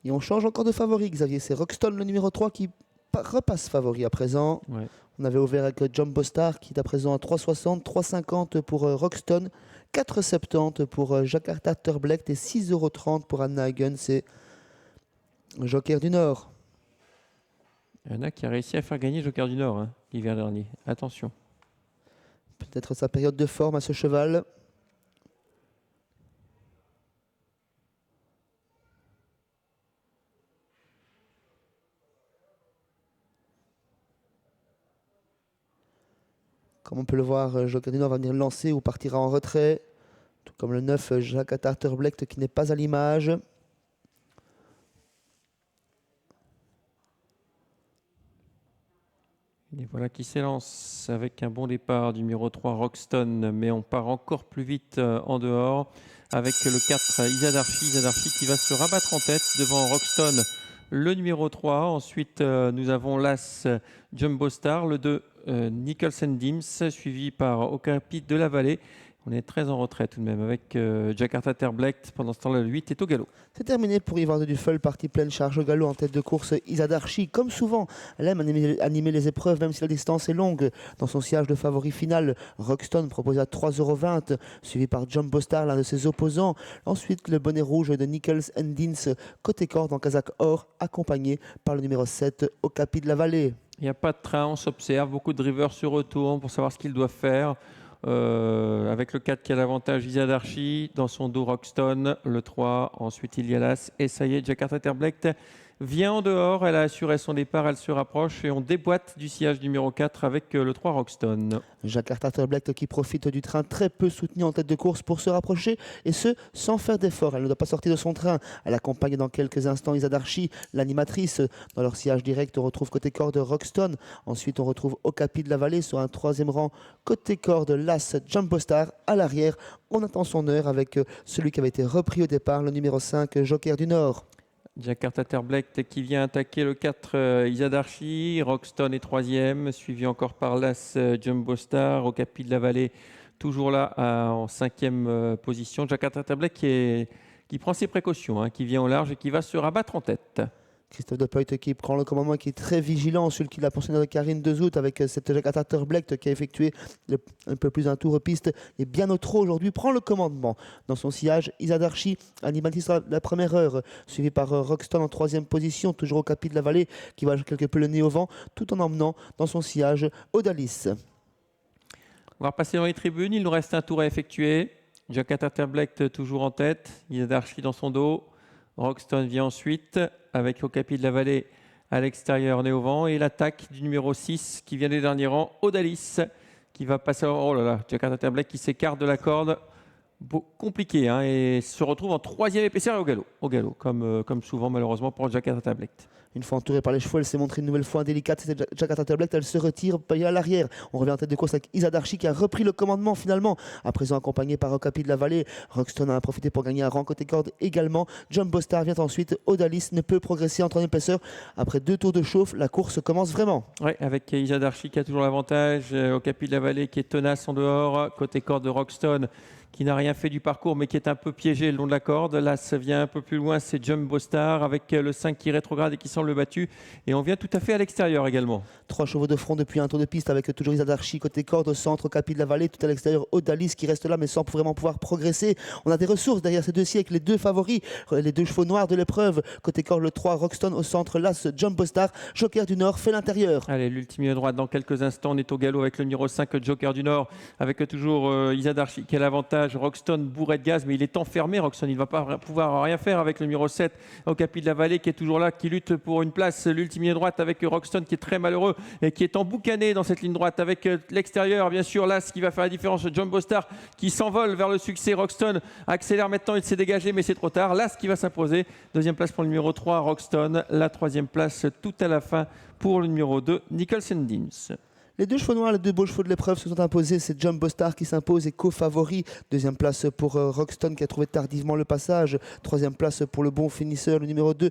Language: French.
Et on change encore de favori, Xavier. C'est Rockstone, le numéro 3, qui repasse favori à présent. Ouais. On avait ouvert avec Jumbo Star, qui est à présent à 3,60, 3,50 pour Rockstone, 4,70 pour Jakarta Turblecht et 6,30 € pour Anna Hagen. C'est Joker du Nord. Il y en a qui a réussi à faire gagner Joker du Nord l'hiver dernier. Attention. Peut-être sa période de forme à ce cheval. Comme on peut le voir, Joker du Nord va venir lancer ou partira en retrait. Tout comme le 9, Jakarta Turblecht qui n'est pas à l'image. Et voilà qui s'élance avec un bon départ du numéro 3 Rockstone, mais on part encore plus vite en dehors avec le 4 Izadarchi qui va se rabattre en tête devant Rockstone, le numéro 3. Ensuite nous avons l'As Jumbo Star, le 2 Nicholson Dims, suivi par Okapi de la Vallée. On est très en retrait tout de même avec Jakarta Turblecht. Pendant ce temps-là, le 8 est au galop. C'est terminé pour Yvan de Duffel, partie pleine charge au galop en tête de course. Izadarchi, comme souvent, elle aime animer les épreuves, même si la distance est longue. Dans son sillage de favori final, Rockstone proposé à 3,20 €, suivi par Jumbo Star, l'un de ses opposants. Ensuite, le bonnet rouge de Nichols Dins, côté corde en casaque or, accompagné par le numéro 7, Okapi de la Vallée. Il n'y a pas de train, on s'observe. Beaucoup de drivers se retournent pour savoir ce qu'ils doivent faire. Avec le 4 qui a l'avantage Izadarchi, dans son dos Rockstone, le 3, ensuite il y a l'As, et ça y est, Jakarta Turblecht vient en dehors, elle a assuré son départ, elle se rapproche et on déboîte du sillage numéro 4 avec le 3 Rockstone. Jakarta Turblecht qui profite du train très peu soutenu en tête de course pour se rapprocher, et ce, sans faire d'effort. Elle ne doit pas sortir de son train. Elle accompagne dans quelques instants Izadarchi, l'animatrice. Dans leur sillage direct, on retrouve côté corde Rockstone. Ensuite, on retrouve Okapi de la Vallée sur un troisième rang. Côté corde, l'As Jumbo Star. À l'arrière, on attend son heure avec celui qui avait été repris au départ, le numéro 5, Joker du Nord. Jakarta Turblecht qui vient attaquer le 4 Izadarchi, Rockstone est troisième, suivi encore par l'As Jumbo Star, Okapi de la Vallée toujours là en cinquième position. Jakarta Turblecht qui prend ses précautions, qui vient au large et qui va se rabattre en tête. Christophe de Puyt qui prend le commandement et qui est très vigilant, celui qui l'a pensionnaire de Karine Dezout avec cette Jakarta Turblecht qui a effectué un peu plus un tour piste et bien au trot aujourd'hui, prend le commandement. Dans son sillage, Izadarchi, animatrice la première heure, suivi par Rockstone en troisième position, toujours Okapi de la Vallée qui va quelque peu le nez au vent, tout en emmenant dans son sillage Odalis. On va repasser dans les tribunes, il nous reste un tour à effectuer. Jakarta Turblecht toujours en tête, Izadarchi dans son dos. Rockstone vient ensuite avec Okapi de la Vallée à l'extérieur, nez au vent, et l'attaque du numéro 6 qui vient des derniers rangs, Odalis, qui va passer. Oh là là, Jakarta Turblecht qui s'écarte de la corde. Compliqué et se retrouve en troisième épaisseur au galop comme souvent malheureusement pour Jakarta Turblecht. Une fois entourée par les chevaux, elle s'est montrée une nouvelle fois indélicate. C'était Jakarta Turblecht, elle se retire à l'arrière. On revient en tête de course avec Izadarchi qui a repris le commandement finalement. À présent accompagné par Okapi de la Vallée. Rockstone a profité pour gagner un rang côté corde également. Jumbo Star vient ensuite. Odalis ne peut progresser en troisième épaisseur. Après 2 tours de chauffe, la course commence vraiment. Oui, avec Izadarchi qui a toujours l'avantage. Okapi de la Vallée qui est tenace en dehors. Côté corde de Rockstone qui n'a rien fait du parcours mais qui est un peu piégé le long de la corde. Là, ça vient un peu plus loin, c'est Jumbo Star avec le 5 qui rétrograde et qui semble battu. Et on vient tout à fait à l'extérieur également. 3 chevaux de front depuis un tour de piste avec toujours Izadarchi côté corde, au centre, Okapi de la Vallée, tout à l'extérieur, Odalis qui reste là mais sans vraiment pouvoir progresser. On a des ressources derrière ces deux-ci avec les deux favoris, les deux chevaux noirs de l'épreuve. Côté corde, le 3 Rockstone, au centre, l'As Jumbo Star. Joker du Nord fait l'intérieur. Allez, l'ultime droite dans quelques instants. On est au galop avec le numéro 5 Joker du Nord, avec toujours Izadarchi qui a l'avantage. Rockstone bourré de gaz, mais il est enfermé. Rockstone, il ne va pas pouvoir rien faire avec le numéro 7 Okapi de la Vallée qui est toujours là, qui lutte pour une place. L'ultime ligne droite avec Rockstone qui est très malheureux et qui est emboucané dans cette ligne droite avec l'extérieur, bien sûr, là, ce qui va faire la différence. Jumbo Star qui s'envole vers le succès. Rockstone accélère maintenant, il s'est dégagé, mais c'est trop tard. Là, ce qui va s'imposer. Deuxième place pour le numéro 3 Rockstone. La troisième place tout à la fin pour le numéro 2 Nicholson Dims. Les deux chevaux noirs, les deux beaux chevaux de l'épreuve se sont imposés. C'est Jumbo Star qui s'impose et co-favori. Deuxième place pour Rockstone qui a trouvé tardivement le passage. Troisième place pour le bon finisseur, le numéro 2.